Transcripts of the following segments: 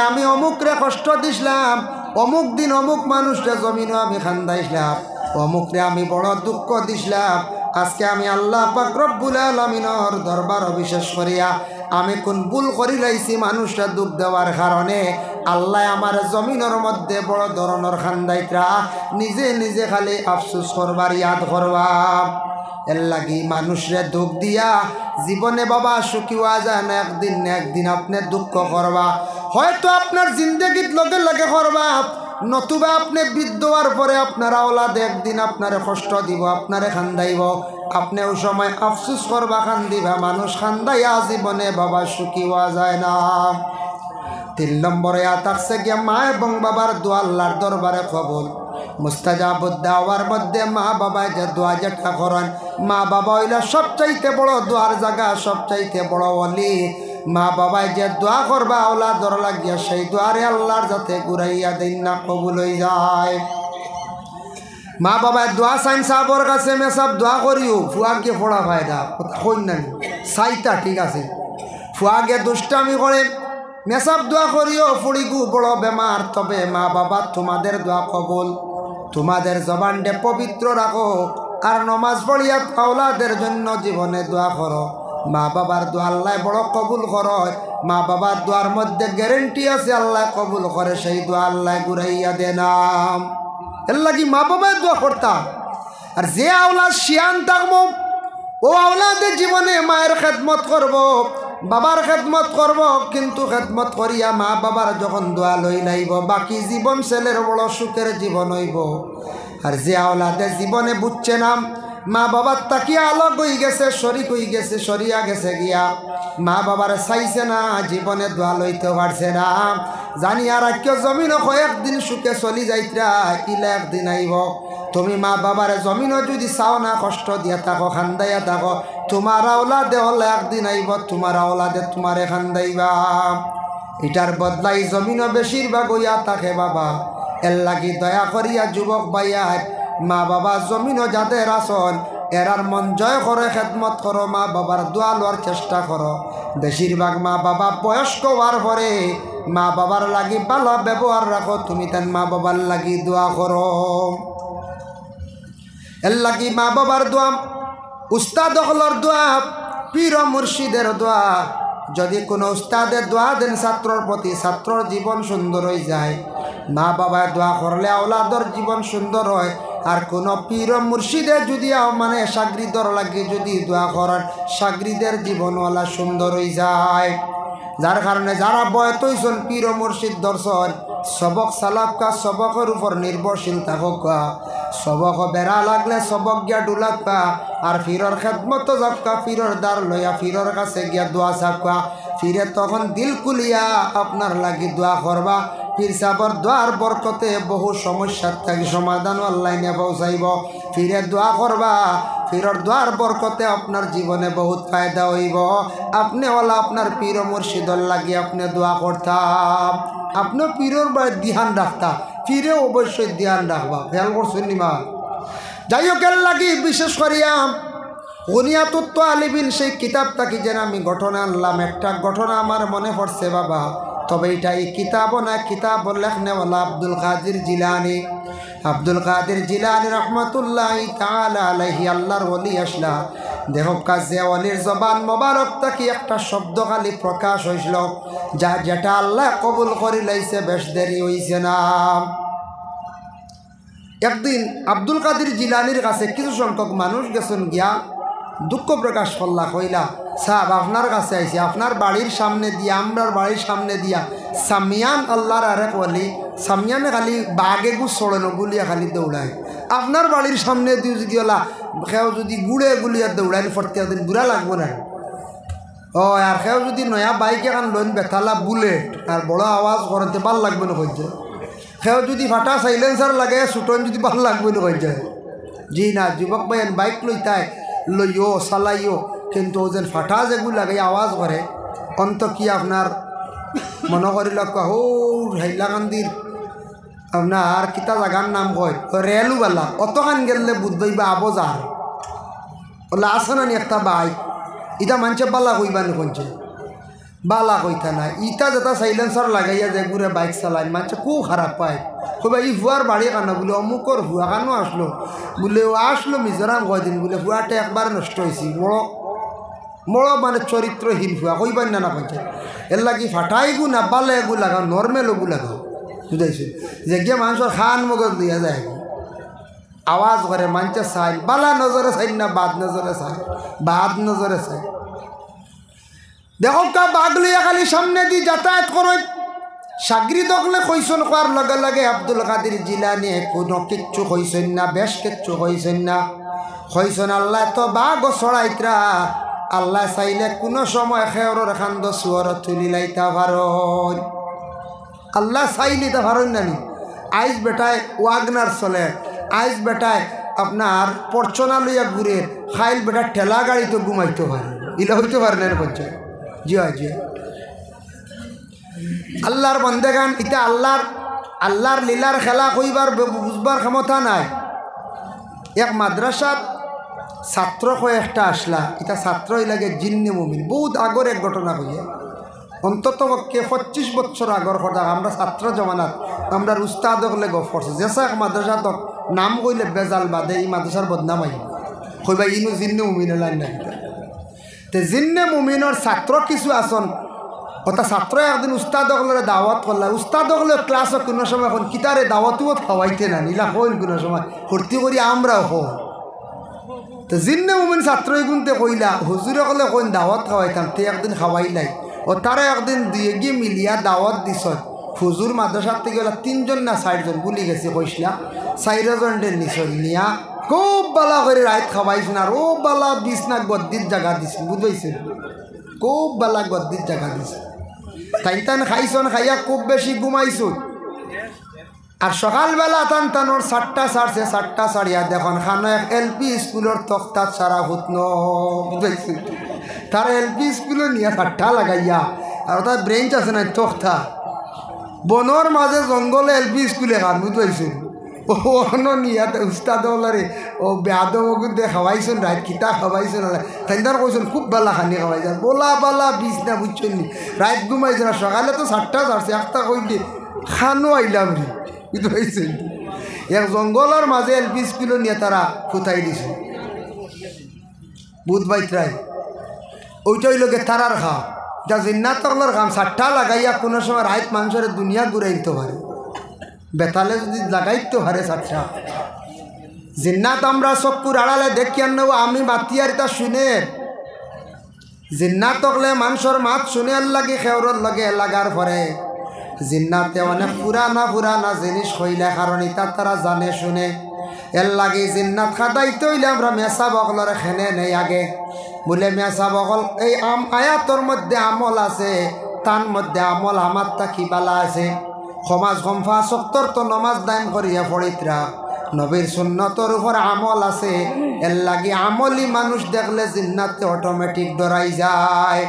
আমি অমুকরে কষ্ট দিছিলাম, অমুক দিন অমুক মানুষরে জমিনও আমি খান্দাইছিলাম, অমুকরে আমি বড় দুঃখ দিছিলাম। আজকে আমি আল্লাহ পাক রব্বুল আলামিনের দরবার বিশেষ করিয়া আমি কোন ভুল করি লাইছি মানুষরা দুঃখ দেওয়ার কারণে আল্লাহ আমার জমিনের মধ্যে বড় ধরনের খান্দাইতরা নিজে নিজে খালি আফসোস করবার ইয়াদ করবা। এর লাগি মানুষরে দুঃখ দিয়া জীবনে বাবা সুখী হওয়া যায় না। একদিন না একদিন আপনি দুঃখ করবা, হয়তো আপনার জিন্দগিত লগে লগে করবা, নতুবা আপনি বৃদ্ধ হওয়ার পরে আপনার আওলাদ একদিন আপনারে কষ্ট দিব, আপনারে খান্দাইব, আপনি ওই সময় আফসোস করবা, খান্দিবা। মানুষ খান্দাইয়া জীবনে বাবা সুখী হওয়া যায় না। 3 নম্বরে থাকছে গিয়া মা এবং বাবার দোয়া আল্লাহর দরবারে কবুল। মুস্তাজাবুদ দাওয়ার মধ্যে মা বাবা যে দোয়া যেটা করেন, মা বাবা হইলা সবচাইতে বড় দোয়ার জায়গা, সবচাইতে বড় ওলি। মা বাবায় যে দোয়া করবা আওলাদর লাগিয়া, সেই দোয়ারে আল্লাহর যাতে ঘুরাইয়া দিন না কবুল হয়ে যায়। মা বাবায় দোয়া চাইন সাহাবর কাছে, মেসাব দোয়া করিও ফুয়াকে ফোড়া ফায়দা কই না চাইতা, ঠিক আছে। ফুয়াকে দুষ্টামি করে, মেসাব দোয়া করিও ফুড়িগু বড় বেমার, তবে মা বাবা তোমাদের দোয়া কবুল। তোমাদের জবানটা পবিত্র রাখো, আর নমাজ পড়িয়া আওলাদের জন্য জীবনে দোয়া করো। মা বাবার দোয়া আল্লাহ বড় কবুল করো। মা বাবার দোয়ার মধ্যে গ্যারেন্টি আছে আল্লাহ কবুল করে, সেই দোয়া আল্লাহ ঘুরাইয়া দেনাম। এর লাগি মা বাবার দোয়া করতাম। আর যে আওলাদ শিয়ান থাকবো, ও আওলাদের জীবনে মায়ের খেদমত করব, বাবার খেদমত করব, কিন্তু খেদমত করিয়া মা বাবার যখন দোয়া লই লাইব, বাকি জীবন ছেলের বড় সুখের জীবন হইব। আর যে আওলাদের জীবনে বুঝছে না, মা বাবার তাকিয়া আলোক হয়ে গেছে, শরিক হয়ে গেছে, সরিয়া গেছে গিয়া, মা বাবার চাইছে না, জীবনে দোয়া লইতে পারছে না, জানিয়া রাখিও জমিনও কয়েকদিন সুখে চলি যাইতরা, ইলা একদিন আইব। তুমি মা বাবার জমিনও যদি চাও না, কষ্ট দিয়া থাকো, খান্দাইয়া থাকো, তোমার আওলাদে হলে একদিন আইব, তোমার আওলাদে তোমারে খান্দাইবা। এটার বদলাই জমিনও বেশিরভাগ হইয়া থাকে বাবা। এর লাগি দয়া করিয়া যুবক ভাইয়ার মা বাবা জমিনও যাদের আসন, এরার মন জয় করে খেদমত করো, মা বাবার দোয়া লওয়ার চেষ্টা করো। বেশিরভাগ মা বাবা বয়স্ক হওয়ার পরে মা বাবার লাগি ভালো ব্যবহার রাখো, তুমি তেন মা বাবার লাগি দোয়া করো। এর লাগি মা বাবার দোয়া, উস্তাদ হলর দোয়া, পীর মুর্শিদের দোয়া, যদি কোনো উস্তাদের দোয়া দেন ছাত্রর প্রতি, ছাত্রর জীবন সুন্দর হয়ে যায়। মা বাবার দোয়া করলে আওলাদর জীবন সুন্দর হয়। আর কোনো পীর মুর্শিদের যদি মানে সাগরিদর লাগে যদি দোয়া করেন, সাগরিদের জীবনওয়ালা সুন্দর হয়ে যায়। যার কারণে যারা বয়ত হইছেন পীর মুর্শিদ দর্শন, সবক সালাবকা, সবকের উপর নির্ভরশীল থাকা, সবক বেড়া লাগলে সবক গিয়া ডুলাকা, আর ফিরর খেদমত যাবকা, ফিরর দ্বার লইয়া ফিরর কাছে গিয়া দোয়া চাপকা। ফিরে তখন দিল কুলিয়া আপনার লাগি দোয়া করবা। পীর সাহর দোয়ার বরকতে বহু সমস্যার থাকি সমাধান অনলাইনে পৌঁছাইব। ফিরে দোয়া করবা, ফিরর দোয়ার বরকতে আপনার জীবনে বহুত ফায়দা হইব। আপনি ওলা আপনার পীর মুর্শিদর লাগি আপনি দোয়া করতাম, আপনার পীরের বাড়ি ধ্যান রাখতা, ফিরে অবশ্যই ধ্যান রাখবা। খেয়াল করছেন নিমা? যাই হোক, এর লাগি বিশেষ করিয়া গুনিয়াতুত আলিবিন সেই কিতাব থাকি যেন আমি ঘটনা আনলাম। একটা ঘটনা আমার মনে পড়ছে বাবা, তবে এটা এই কিতাবও না, কিতাব লেখনেওয়ালা আব্দুল কাদির জিলানি। আব্দুল কাদির জিলানি রহমতুল্লাহি তাআলা আলাইহি, আল্লাহর ওলি আসলা। দেখো কাজে ওলির জবান মোবারক থাকি একটা শব্দ খালি প্রকাশ হয়েছিল, যা যেটা আল্লাহ কবুল করে লাইছে, বেশ দেরি হইছে না। একদিন আব্দুল কাদির জিলানির কাছে কিছু সংখ্যক মানুষ গেছেন গিয়া দুঃখ প্রকাশ করলা, কইলা সাহেব আপনার কাছে আইছি, আপনার বাড়ির সামনে দিয়া, আমরার বাড়ির সামনে দিয়া সামিয়ান আল্লাহর আরেক ওলি, সামিয়ানে খালি বাঘে গু ছড়ানো গুলিয়া খালি দৌড়ায়। আপনার বাড়ির সামনে দিয়ে যদি ওলা খেও যদি গুড়ে গুলিয়া দৌড়ায় ফরতে দিন বুড়া লাগবো না। ও আর খেও যদি নয়া বাইক এখন লোন বেথালা বুলেট আর বড় আওয়াজ করতে ভাল লাগবে না কই যায়। খেও যদি ফাটা সাইলেন্সার লাগে ছুটন যদি ভাল লাগবে না কই যায়। জি না, যুবক ভাই বাইক লইতায় লইও চালাইও, কিন্তু ও যেন ফাটা যেগুলো লাগে আওয়াজ করে, অন্ত কি আপনার মনে করিল হো হাইলাকান্দির আপনার কিতা জাগার নাম কয় রেলুবালা, অতখান গেলে বুধবাই বা আবজার ওলা আসে না একটা বাইক, এটা মানুষে পাল্লা কইবানি কইছে। বালা কইতা না ইটা যেটা সাইলেন্সার লাগাইয়া যে ঘুরে বাইক চালায় মানুষ খুব খারাপ পায় কবে ই ভুয়ার বাড়ি কানো বলে অমুকর ভুয়া কানো আসলো বলে ও আসলো মিজোরাম কয়দিন বলে ভুয়াটা একবার নষ্ট হয়েছি মড় মানে চরিত্রহীন ভুয়া কইবার না কইছে এর লাগি ফাটাই গু না বালে এগু লাগাও নর্মেল ওগু লাগাও বুঝাইছে যে গিয়ে মানুষের খান মগজ দিয়া যায় আওয়াজ করে মানুষে চাই বালা নজরে চাই না বাদ নজরে চাই বাদ নজরে চাই দেখো কা বাঘ লইয়া খালি সামনে দি যাতায়াত করে সাগরিদ হকলে কইসন কোয়ার লগে লগে আব্দুল কাদের জিলানি কোনো কিচ্ছু কইসন না বেশ কিচ্ছু কইসন না কইসন আল্লাহ তো বাঘ ছড়াইত্রা আল্লাহ চাইলে কোনো সময় খেয়রের খান্দ সুয়র তুলি লাইতা পারন আল্লাহ চাইলে তা পারন না নি আইস বেটায় ওয়াগনার চলে আইস বেটায় আপনার পর্চনা লইয়া ঘুরে খাইল বেটা ঠেলা গাড়ি তো ঘুমাইতে পারে ইলা হইতে পারে না পঞ্চায়েত জি হয় জি আল্লাহর বন্দেগান এটা আল্লাহর লীলার খেলা কইবার বুঝবার ক্ষমতা নাই এক মাদ্রাসাত ছাত্র কয়েকটা আসলা এটা ছাত্র লাগে জিন্নে মুমিন বহুত আগর এক ঘটনা কইয়া অন্তত পক্ষে 25 বছর আগর কথা আমরা ছাত্র জমানাত আমরা উস্তাদ হলে গপ করছে যেসা এক মাদ্রাসাত নাম কইলে বেজাল বাদে এই মাদ্রাসার বদনাম আই কইবা ইনু জিন্নে মুমিন লাইন না তে জিন্নে মুমিনের ছাত্র কিছু আসন ওটা ছাত্র একদিন উস্তাদ হলে দাওয়াত করলা উস্তাদ হলে ক্লাসও কোনো সময় এখন কিতারে দাওয়াতও খাওয়াইতে না নিলা হইল কোনো সময় ভর্তি করি আমরাও হই তো জিন্নে মুমিন ছাত্রই গুনতে কইলা হুজুরে কলে কোন দাওয়াত খাওয়াইতাম তে একদিন খাওয়াইলাই ও তারা একদিন দুয়ে গিয়ে মিলিয়া দাওয়াত দিছ হুজুর মাদ্রাসার থেকে গেলা 3 জন না 4 জন ভুলি গেছে কইসলা 4 জনের নিছল নিয়া খুব বালা করে রাত খাওয়াইছেন আর ও বালা বিছনা গদ্দির জায়গা দিছেন বুঝাইছেন খুব বালা গদ্দির জায়গা দিছে তাই খাইছন খাইয়া খুব বেশি ঘুমাইছুন আর সকালবেলা টানোর 7টা সারছে 7টা সারিয়া দেখুন খানো এক এলপি স্কুলের তক্তাত সারা হুতন বুঝাইছি তার এলপি স্কুলে নিয়ে 7টা লাগাইয়া আর তার ব্রেঞ্চ আছে না তক্তা বনর মাঝে জঙ্গলে এলপি স্কুলে খান বুঝাইছি ও নিয়া উস্তাদ হলারে ও বেয়াদে খাওয়াইছেন রাত কিতা খাওয়াইছেন তাই কইছেন খুব বালা খানি খাওয়াইছেন বলা বালা বিষ না বুঝছেন নি রাত ঘুমাইছে না সকালে তো 7টা সারছে একটা কইলে খানো আইলাম রে বুঝতে পারছেন এক জঙ্গলের মাঝে এলপি স্কুলে নিয়ে তারা ফুটাই দিছে বুধবাইত্রাই ওইটাই লোকে তারার খাওয়া যা জিন্নাত তকলার কাম 7টা লাগাইয়া কোনো সময় রাত মানুষের দুনিয়া ঘুরাইতে পারে বেতালে যদি লাগাইতে পারে 7টা জিন্নাত আমরা চকুর আড়ালে দেখি আনব আমি বাতিয়ার তা শুনে জিন্নাত তকলে মানুষের মাত শুনে লাগে খেওরর লগে লাগার পরে জিন্নাতে অনেক পুরানা জিনিস হইলে কারণ এটা তারা জানে শুনে এর লাগে জিন্নাত খাদাইতে হইলে আমরা মেসা বকলরে খেনে নেই আগে বলে মেসা বকল এই আয়াতর মধ্যে আমল আছে তার মধ্যে আমল আমার তা কি বালা আছে সমাজ গম্ফা 70 তো নমাজ দান করিয়া পড়িত্রা নবীর সুন্নতর উপর আমল আছে এর লাগে আমলি মানুষ দেখলে জিন্নাতে অটোমেটিক ডরাই যায়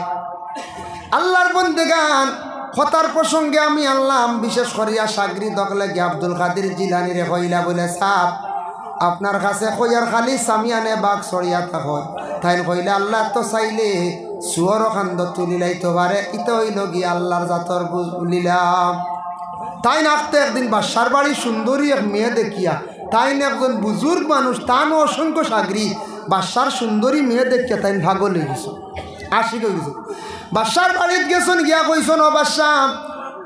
আল্লাহর বন্দেগান কথার প্রসঙ্গে আমি আল্লাহ বিশেষ করিয়া সাগরি দখলে গিয়ে আব্দুল কাদের জিলানি রে কইলা বলে সাপ আপনার কাছে কইয়ার খালি সামিয়ানে বাঘ ছড়িয়া থাক তাই কইলে আল্লাহ তো চাইলে সুয়র খান্দ তুলিলাইতে পারে ইতো হইল গিয়ে আল্লাহর জাতর বুঝলিলাম তাই নাকতে একদিন বাসার বাড়ি সুন্দরী এক মেয়ে দেখিয়া তাই একজন বুজুর্গ মানুষ তানও অসংখ্য সাগরি বাসার সুন্দরী মেয়ে দেখিয়া তাই ভাগ লই গেছে আশিক হয়ে গেছে বাসার বাড়িতে গেছেন গিয়া কইছেন ও বাসা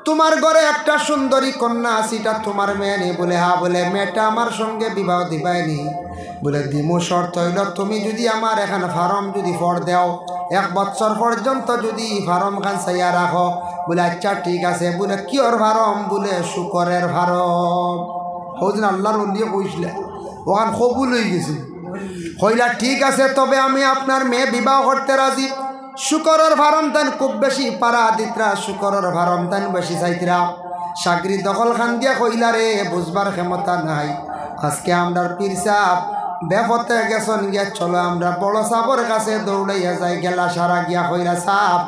তোমার ঘরে একটা সুন্দরী কন্যা আছে এটা তোমার মেয়ে নেই বলে হ্যাঁ বলে মেয়েটা আমার সঙ্গে বিবাহ দিবাইনি বলে দিমু শর্ত হইল তুমি যদি আমার এখানে ফার্ম যদি ফর দেও 1 বছর পর্যন্ত যদি ফার্ম খান চাইয়া রাখো বলে আচ্ছা ঠিক আছে বলে কিয়র ফার্ম বলে শুকরের ফার্ম হৌদিন আল্লাহর উল্লিয়ে কইসলে ওখান কবুল হয়ে গেছে কইলা ঠিক আছে তবে আমি আপনার মেয়ে বিবাহ করতে রাজি শুকরের ফার্ম তান খুব বেশি পারা দিতরা শুকরের ফার্ম তান বেশি চাইতরা সাগরি দখল খান দিয়া কইলা রে বুঝবার ক্ষমতা নাই আজকে আমরা পীর সাহেব বেপথে গেছেন গিয়া চলো আমরা বড় সাবর কাছে দৌড়াইয়া যাই গেলা সারা গিয়া কইলা সাহেব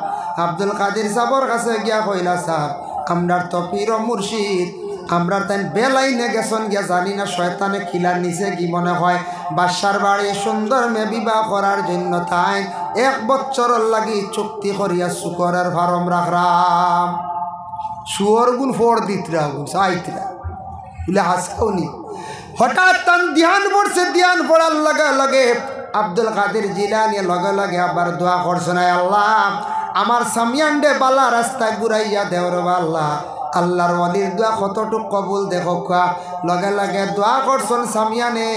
আব্দুল কাদের সাবর কাছে গিয়া কইলা সাহেব আমরার তো পীর মুর্শিদ আমরা তাই বেলাইনে গেছেন গিয়া জানি না শয়তানে খিলার নিচে কি মনে হয় বাসার বাড়ি সুন্দর মেয়ে বিবাহ করার জন্য তাই 1 বছরের লাগি চুক্তি করিয়া শুকরের ফার্ম রাখরাম শুয়র গুণ ফোর দিতরা গুণ চাইতরা বলে হাসাওনি হঠাৎ তান ধ্যান পড়ছে ধ্যান পড়ার লগে লগে আব্দুল কাদের জিলানী লগে লগে আবার দোয়া করছে না আল্লাহ আমার সামিয়ান্ডে বালা রাস্তায় ঘুরাইয়া দেওর আল্লাহ আল্লাহর ওয়ালির দোয়া কতটুক কবুল দেখো লগে লগে দোয়া করছেন সামিয়ানে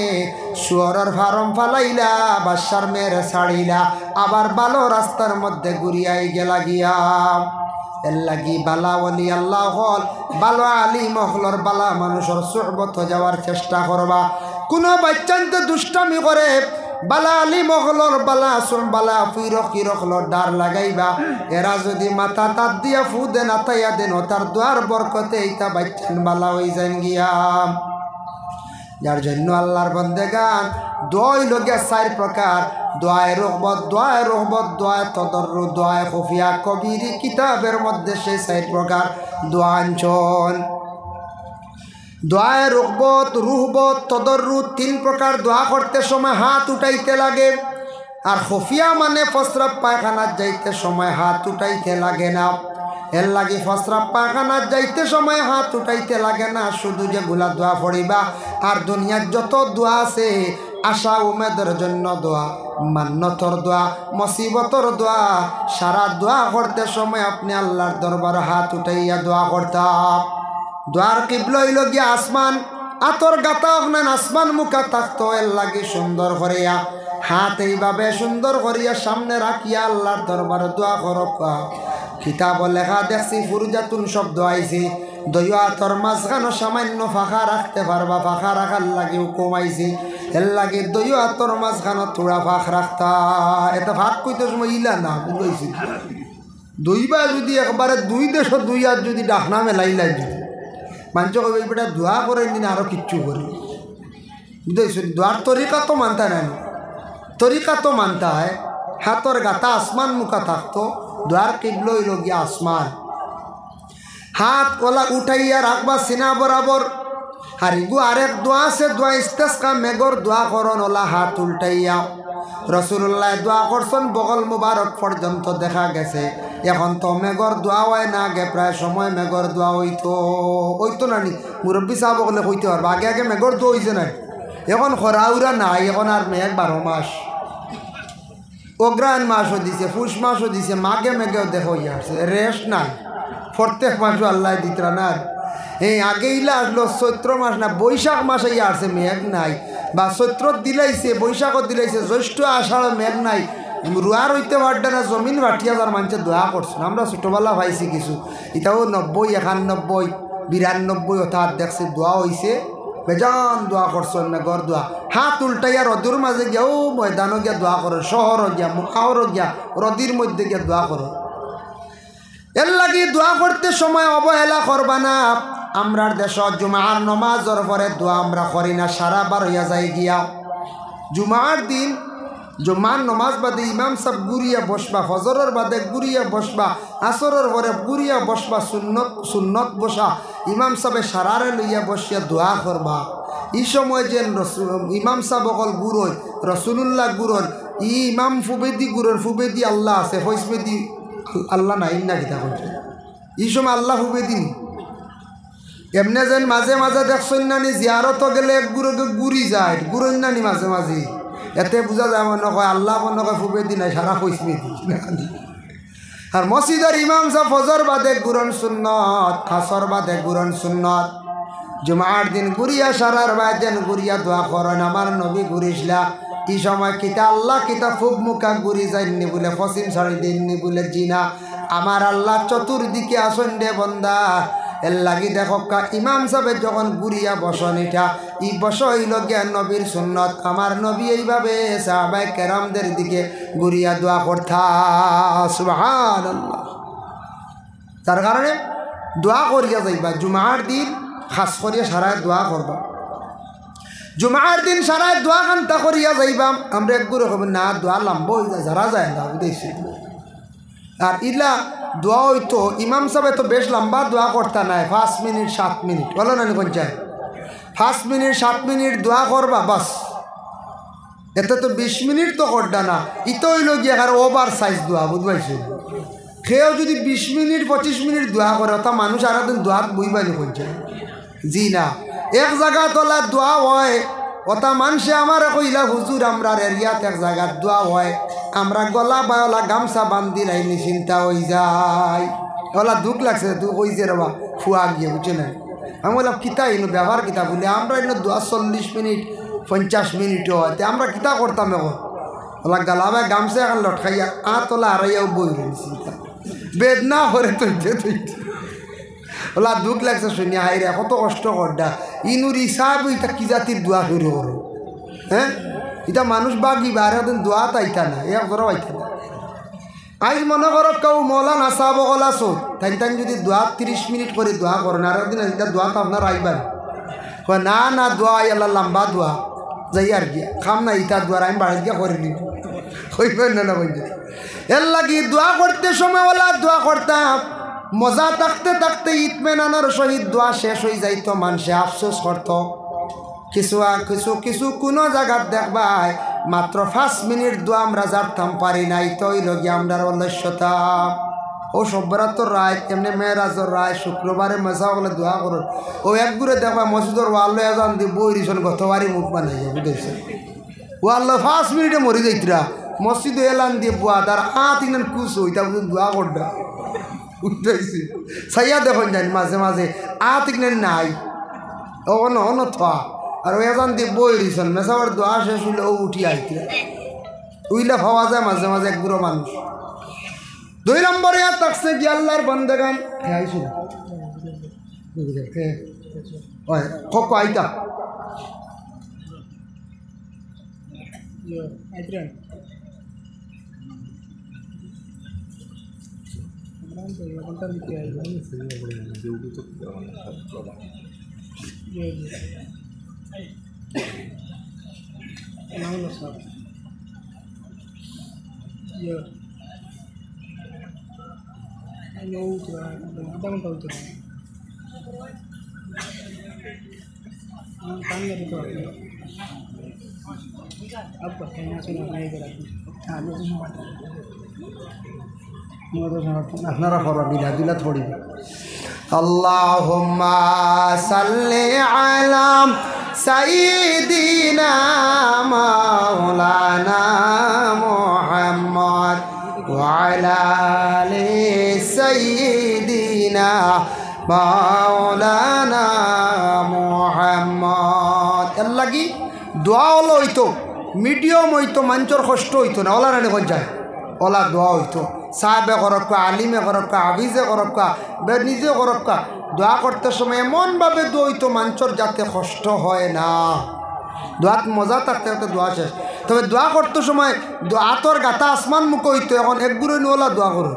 শুয়রের ফার্ম ফালাইলা বাদশার মেয়েরে ছাড়িলা আবার ভালো রাস্তার মধ্যে ঘুরিয়াই গেলা গিয়া এর লাগি বালা ওলি আল্লাহ হল বালো আলিম হলর বালা মানুষের সুহবত যাওয়ার চেষ্টা করবা কোনো বাচ্চানতে দুষ্টামি করে বালা আলিম হলর বালা বালা ফিরকিরকলর ডার লাগাইবা এরা যদি মাথা তাত দিয়া ফু দেন আতাইয়া দেন তার দোয়ার বরকতে এইটা বাচ্চান বালা হয়ে যান গিয়া যার জন্য আল্লাহর বন্দেগান দোয়াই লগিয়া 4 প্রকার দোয়ায় রহবত দোয়ায় তদর্রু দোয়ায় খুফিয়া কবিরি কিতাবের মধ্যে সেই 4 প্রকার দোয়া আনছন দোয়ায় রুহবত তদর্রু 3 প্রকার দোয়া করতে সময় হাত উঠাইতে লাগে আর খুফিয়া মানে প্রস্রাব পায়খানার যাইতে সময় হাত উঠাইতে লাগে না এর লাগি প্রস্রাব পায়খানার যাইতে সময় হাত উঠাইতে লাগে না শুধু যেগুলা দোয়া পড়িবা আর দুনিয়ার যত দোয়া আছে আশা উমেদের জন্য দোয়া মান্নতর দোয়া মুসিবতর দোয়া সারা দোয়া করতে সময় আপনি আল্লাহর দরবারে হাত উঠাইয়া দোয়া করতাম দোয়ার কিবলা হইল গিয়া আসমান আতর গাতা আপনার আসমান মুখা থাকতো এর লাগি সুন্দর করিয়া হাত এইভাবে সুন্দর করিয়া সামনে রাখিয়া আল্লাহর দরবারে দোয়া করবা কিতাব লেখা দেখছি ফুরজাতুন শব্দ আইছি দইয়া তোর মাঝখানো সামান্য ফাঁকা রাখতে পারবা ফাঁকা রাখার লাগে হুকুম আইছি এর লাগে দইয়া তোর মাঝখানো থোড়া ফাঁক রাখতা এটা ভাগ কইতে সময় ইলা না বুঝাইছি দইবা যদি একবারে 2 দেশ 2 আর যদি ডাকনা মেলাইলাই যদি মানুষ কবে বেটা দোয়া করে নিন আরও কিচ্ছু করি বুঝাইছি দোয়ার তরিকা তো মানতা নাই তরিকা তো মানতা হয় হাতর গাতা আসমান মুখা থাকতো দোয়ার কিবলা হইল গিয়া আসমান হাত ওলা উঠাইয়া রাখবা সিনা বরাবর আর ইগু আরেক দোয়া আছে দোয়া ইস্তেসকা মেঘর দোয়া করন ওলা হাত উল্টাইয়া রসুল্লাহ দোয়া করছেন বগল মুবারক পর্যন্ত দেখা গেছে এখন তো মেঘর দোয়া হয় না আগে প্রায় সময় মেঘর দোয়া হইতো না নি মুরব্বী সাহেব বলে হইতে পারবো আগে আগে মেঘর দোয়া হয়েছে না এখন খরাউরা নাই এখন আর মেঘ 12 মাস অগ্রায়ণ মাসও দিছে পুষ মাসও দিছে মাঘে মেঘেও দেখো আসছে রেস্ট নাই প্রত্যেক মাসও আল্লাহ দিতরা না এই আগে ইলা আসলো চৈত্র মাস না বৈশাখ মাসে আসছে মেঘ নাই বা চৈত্র দিলাইছে বৈশাখও দিলাইছে জ্যৈষ্ঠ আষাঢ় মেঘ নাই রুয়ার হইতে পারবে না জমিন বাটিয়া যার মানুষের দোয়া করছেন আমরা ছোটোবেলা পাইছি কিছু এটাও 90 91 92 অর্থাৎ দেখছি দোয়া হয়েছে বেজান দোয়া করছেন না গড় দোয়া হাত উল্টাইয়া রদুর মাঝে গিয়া ও ময়দানও গিয়া দোয়া করো শহরও গিয়া মুখাওরও গিয়া রদির মধ্যে গিয়া দোয়া করো এর লাগি দোয়া করতে সময় অবহেলা করবা না আমরার দেশ জুমার নমাজর পরে দোয়া আমরা করি না সারা বার হইয়া যায় গিয়া জুমার দিন জুমার নমাজ বাদে ইমাম সাহেব গুরিয়া বসবা ফজরের বাদে গুরিয়া বসবা আসরের পরে গুরিয়া বসবা সুন্নত বসা ইমাম সাহেব সারারে লইয়া বসিয়া দোয়া করবা এই সময় যে ইমাম সাহেব অকল গুরোয় রসুল্লাহ গুরোর ই ইমাম ফুবেদি গুরোর ফুবেদি আল্লাহ আছে ফৈসবেদি আল্লাহ নাই না কিতা করছে এই সময় আল্লাহ ফুবেদি নি এমনি যেন মাঝে মাঝে দেখছেন নানি জিয়ারত গেলে এক গুরোকে গুড়ি যায় গুরোই নানি মাঝে মাঝে এতে বোঝা যায় মনে কয় আল্লাহ মনে কয় ফুবেদি নাই সারা ফৈসবেদি আর মসজিদের ইমাম সাহেব ফজর বাদে গুরন সুন্নত খাসর বাদে গুরন সুন্নত জুমার দিন গুরিয়া সারার বাদেন গুরিয়া দোয়া করেন আমার নবী গুরিসলা এই সময় কিতা আল্লাহ কিতা ফুব মুখা গুরি যায়নি বলে ফসিম ছাড়ি দিননি বলে জিনা আমার আল্লাহ চতুর্দিকে আসন দে বন্দা এর লাগি দেখো ইমাম সাহেব যখন গুরিয়া বসন এটা ই বস হইল জ্ঞান নবীর সুন্নত আমার নবী এইভাবে সাহাবাই কেরামদের দিকে গুরিয়া দোয়া করতা সুবহানাল্লাহ তার কারণে দোয়া করিয়া যাইবা জুমার দিন খাস করিয়া সারায় দোয়া করবা জুমার দিন সারায় দোয়া কান্তা করিয়া যাইবা আমরা একগুলো হব না দোয়া লম্ব হয়ে যায় যারা যায় না বুঝেছি আর ইলা দোয়া হইতো ইমাম সাহেব তো বেশ লম্বা দোয়া করতা নাই 5 মিনিট 7 মিনিট বলো না পঞ্চায়েত 5 মিনিট 7 মিনিট দোয়া করবা বাস এতে তো 20 মিনিট তো করডা না, ইতো হইল গিয়ে আর ওভার সাইজ দোয়া, বুঝবাইছে? সেও যদি 20 মিনিট 25 মিনিট দোয়া করে তা মানুষ আর একদিন দোয়াত বইবানি করছে। জি না, এক জায়গা তোলা দোয়া হয় ওটা মানুষে আমার কইলা হুজুর আমরা এরিয়াতে এক জায়গার দোয়া হয়, আমরা গলা বায়লা গামছা বান্ধি নাই চিন্তা হয়ে যায়। ওলা দুঃখ লাগছে, তুই কইছে রবা ফুয়া গিয়ে, বুঝছে না? আমি বললাম কিতা এনো ব্যবহার কিতা বলি, আমরা এনে দোয়া 40 মিনিট 50 মিনিটও হয়, আমরা কিতা করতাম এখন? ওলা গালাবাই গামছা এখন লটকাইয়া তোলা আড়াইয়াও বই রয়েছি, বেদনা করে তুইতে তুইতে ওলা দুঃখ লাগছে শুনিয়া। হাই রে কত কষ্ট করডা, ইনুর হিসাব ইটা কি জাতির দোয়া শুরু করো? হ্যাঁ, এটা মানুষ বাগিবা আর একদিন দোয়া তাইতা না, এক ধরো আইতা না। আজ মনে করো কেউ মৌলানা সাহেব গলা চোদ তাই তাই যদি দোয়া 30 মিনিট করে দোয়া করেন আর একদিন এটা দোয়া তো আপনার আইবার না না, দোয়া আল্লাহ লম্বা দোয়া যাই আর কি খাম না, ইটা দোয়ার আমি বাড়ি গিয়ে করে নিব, হইবেন না বলছে। এর লাগি দোয়া করতে সময় ওলা দোয়া করতাম, মজা থাকতে থাকতে ইতমেনানোর সহিত দোয়া শেষ হয়ে যাইতো, মানুষে আফসোস করত। কিছু কোনো জায়গার দেখবাই মাত্র 5 মিনিট দোয়া আমরা জানতাম পারি নাই, তো ওই লগে আমরা অলস্যতা। ও সব্বরাতর রায় এমনি মেয়েরাজর রায় শুক্রবারে মজা বলে দোয়া করুন, ও একগুড়ে দেখবা মসজিদর ওয়াল্লো এজন দিয়ে বই রিসন গতবারই মুখ বানাই বুঝেছে, ওয়াল্লো 5 মিনিটে মরি যাইতরা মসজিদে এলান দিয়ে বুয়া তার ইনান কুস হইতা বুঝুন দোয়া করডা উঠতেছি সাইয়া দেখুন জানি মাঝে মাঝে ইনান নাই অন থা আর ও এজন দিয়ে বই রিসন মেসাবার দোয়া শেষ হইলে ও উঠি আইতে উইলে হওয়া যায় মাঝে মাঝে একগুড়ো মানুষ। 2 নম্বরে আর থাকছে কি আল্লাহর বান্দাগান আইসু কক আইতা আপনারা ফরা বিলা দিলা থোড়ি। আল্লাহুম্মা সাল্লি আলা সাইয়্যিদিনা মাওলানা মুহাম্মদ ওয়া আলা আলি সাইয়্যিদিনা মাওলানা মুহাম্মদ। এর লাগি দোয়া হলো হইতো মিডিয়াম হইতো, মানুষের কষ্ট হইতো না, ওলা রানি যায় ওলা দোয়া হইতো। সাহেবে করক্কা, আলিমে করক্কা, হাফিজে করক্কা, নিজে করক্কা, দোয়া করতে সময় এমনভাবে দোয়া হইতো মানুষের যাতে কষ্ট হয় না। দোয়াত মজা থাকতে থাকতে দোয়া শেষ। তবে দোয়া করতে সময় আতর গাতা আসমান মুখ হইতো, এখন একগুড়ে ওলা দোয়া করো।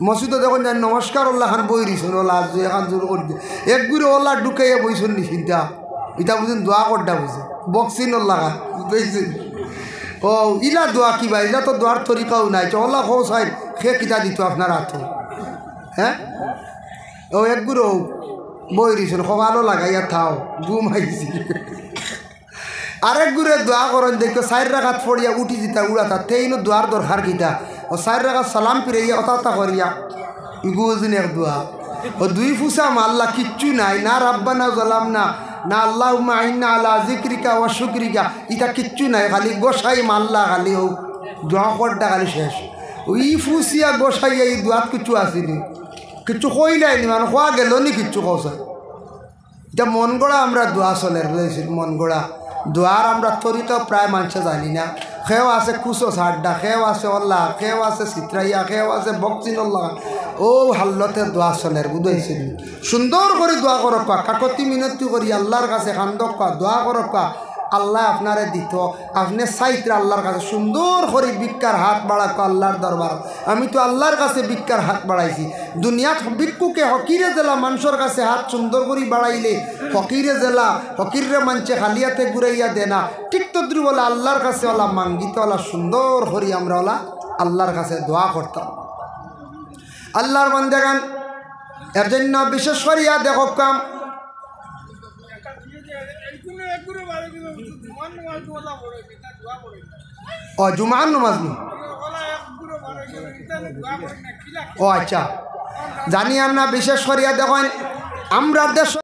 মসজিদে দেখুন জানি নমস্কার ওল্লা খান বই দিছেন, ওলা এখন জোর করে দিয়ে একগুড়ে ওলা ঢুকাইয়া বইছেন নি চিন্তা, এটা বুঝুন দোয়া করটা বুঝে বক্সিন ওল্লা খান বুঝেছেন। ও ইলা দোয়া কি ভাই, ইলা তো দোয়ার তরিকাও নাই, ওলা খো সাহেব সে কিতা দিত আপনার হাত। হ্যাঁ, ও একগুড়ো বই দিছেন ভালো লাগাইয়া থাও ঘুম আইছি। আরেক গুড়ে দোয়া করেন দেখো 4 রাকাত পড়িয়া উঠি দিতা উড়াতা তেইনো দোয়ার দরকার কিতা, ও 4 রাকাত সালাম ফিরাইয়া অতা করিয়া ইগুজিন এক দোয়া। ও 2 ফুসা মাল্লা কিচ্ছু নাই, না রাব্বানা জালাম না না আল্লাহুম্মা আইন্না আলা যিকরিকা ওয়া শুকরিকা, এটা কিচ্ছু নাই, খালি গোসাই মাল্লা খালি ও দোয়া করটা খালি শেষ। ওই ফুসিয়া গোসাইয়া এই দোয়াত কিচ্ছু আসেনি, কিচ্ছু কইলাইনি, মানে খোয়া গেল নি কিচ্ছু কৌশল। এটা মন গড়া আমরা দোয়া চলের বুঝেছি, মন গড়া দোয়ার আমরা তরিকা প্রায় মানুষে জানি না। খেও আছে কুচো সাড্ডা, খেও আছে অল্লাহ, খেও আছে চিত্রাইয়া, খেও আছে বকচিনল্লাহ, ও হাল্লতে দোয়া চলের বুঝেছি। সুন্দর করে দোয়া করক, কাকতি মিনতি করি আল্লাহর কাছে কান্দক, দোয়া করক, আল্লাহ আপনারে দিত, আপনি চাইতে আল্লাহর কাছে সুন্দর করে ভিক্ষার হাত বাড়াক আল্লাহর দরবার। আমি তো আল্লাহর কাছে ভিক্ষার হাত বাড়াইছি। দুনিয়াত ভিক্ষুকে হকিরে জেলা মানুষের কাছে হাত সুন্দর করে বাড়াইলে ফকিরে জেলা ফকিরে মানছে খালিয়াতে ঘুরাইয়া দে না, ঠিক তদ্রু বলে আল্লাহর কাছে ওলা মাঙ্গিতে ওলা সুন্দর করে আমরা ওলা আল্লাহর কাছে দোয়া করতাম। আল্লাহর বান্দাগান এর জন্য বিশেষ করিয়া দেখো কাম ও জুমার নমাজ নি ও আচ্ছা জানি আমরা বিশেষ করিয়া দেখেন আমরা দেশ